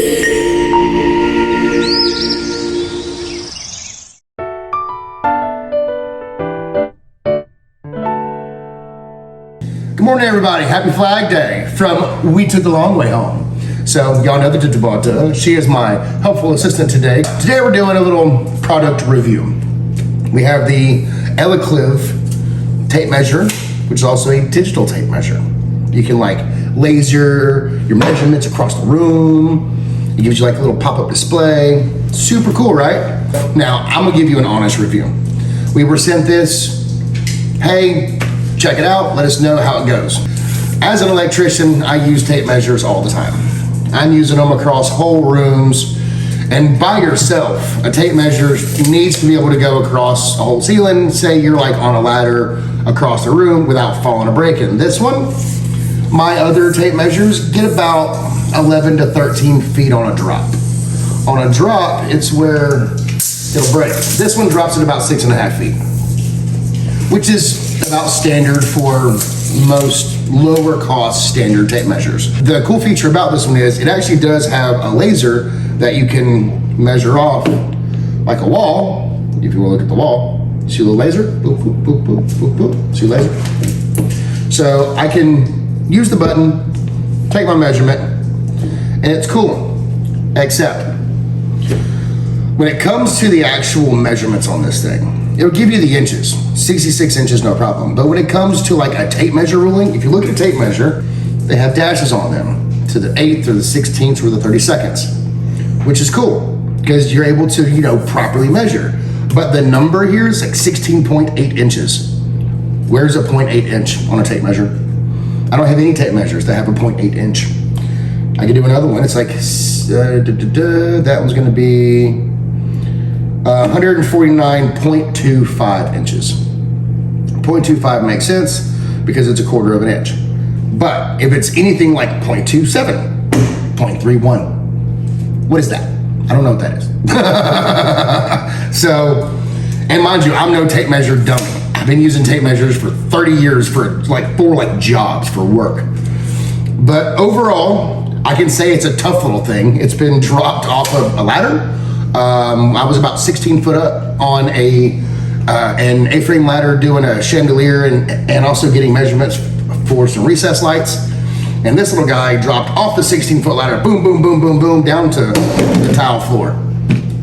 Good morning, everybody. Happy Flag Day from We Took the Long Way Home. So y'all know the Tittabata. She is my helpful assistant today. Today we're doing a little product review. We have the Elikliv tape measure, which is also a digital tape measure. You can like laser your measurements across the room. It gives you like a little pop-up display. Super cool, right? Now, I'm gonna give you an honest review. We were sent this, hey, check it out, let us know how it goes. As an electrician, I use tape measures all the time. I'm using them across whole rooms, and by yourself, a tape measure needs to be able to go across a whole ceiling. Say you're like on a ladder across the room without falling or breaking. This one, my other tape measures get about 11 to 13 feet on a drop. On a drop, it's where it'll break. This one drops at about 6.5 feet, which is about standard for most lower cost standard tape measures. The cool feature about this one is it actually does have a laser that you can measure off like a wall. If you will look at the wall, see the laser? Boop, boop, boop, boop, boop, boop. See the laser? So I can use the button, take my measurement, and it's cool. Except when it comes to the actual measurements on this thing, it'll give you the inches, 66 inches, no problem. But when it comes to like a tape measure ruling, if you look at a tape measure, they have dashes on them to the 8th or the 16th or the 32nds, which is cool because you're able to, properly measure. But the number here is like 16.8 inches. Where's a 0.8 inch on a tape measure? I don't have any tape measures that have a 0.8 inch. I could do another one. It's like, that one's gonna be 149.25 inches. 0.25 makes sense because it's 1/4 of an inch. But if it's anything like 0.27, 0.31, what is that? I don't know what that is. So, and mind you, I'm no tape measure dummy. I've been using tape measures for 30 years for four jobs for work. But overall, I can say it's a tough little thing. It's been dropped off of a ladder. I was about 16 foot up on an A-frame ladder doing a chandelier and also getting measurements for some recess lights. And this little guy dropped off the 16-foot ladder, boom, boom, boom, boom, boom, down to the tile floor.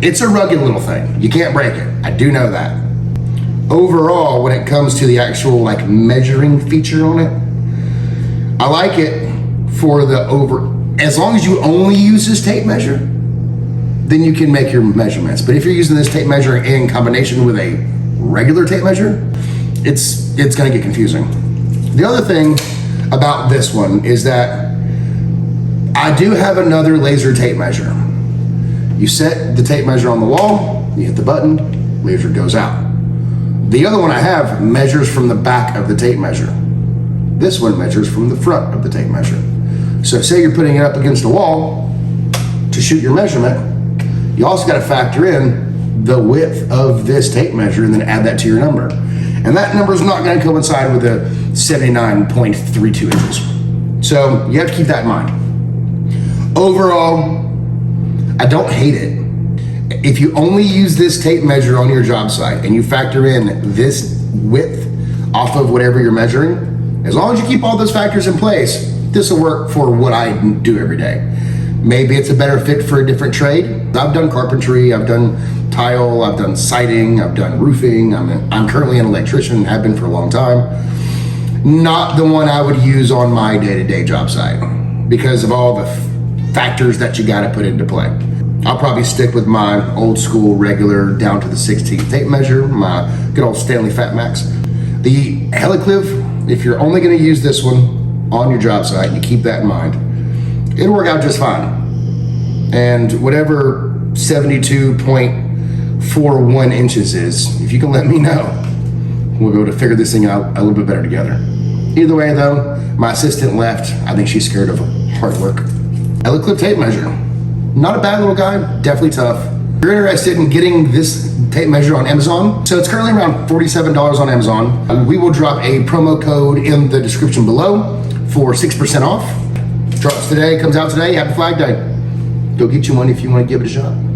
It's a rugged little thing. You can't break it. I do know that. Overall, when it comes to the actual measuring feature on it, I like it for as long as you only use this tape measure, then you can make your measurements. But if you're using this tape measure in combination with a regular tape measure, it's gonna get confusing. The other thing about this one is that I do have another laser tape measure. You set the tape measure on the wall, you hit the button, laser goes out. The other one I have measures from the back of the tape measure. This one measures from the front of the tape measure. So say you're putting it up against a wall to shoot your measurement, you also got to factor in the width of this tape measure and then add that to your number. And that number is not going to coincide with the 79.32 inches. So you have to keep that in mind. Overall, I don't hate it. If you only use this tape measure on your job site and you factor in this width off of whatever you're measuring, as long as you keep all those factors in place, this will work for what I do every day. Maybe it's a better fit for a different trade. I've done carpentry, I've done tile, I've done siding, I've done roofing. I'm currently an electrician, have been for a long time. Not the one I would use on my day-to-day job site because of all the factors that you gotta put into play. I'll probably stick with my old school regular down to the 16th tape measure, my good old Stanley Fat Max. The Elikliv, if you're only gonna use this one on your job site, and you keep that in mind, it'll work out just fine. And whatever 72.41 inches is, if you can let me know, we'll be able to figure this thing out a little bit better together. Either way though, my assistant left. I think she's scared of hard work. Elikliv tape measure. Not a bad little guy, definitely tough. If you're interested in getting this tape measure on Amazon, so it's currently around $47 on Amazon. We will drop a promo code in the description below for 6% off. Drops today, comes out today. Happy Flag Day. Go get you one if you want to give it a shot.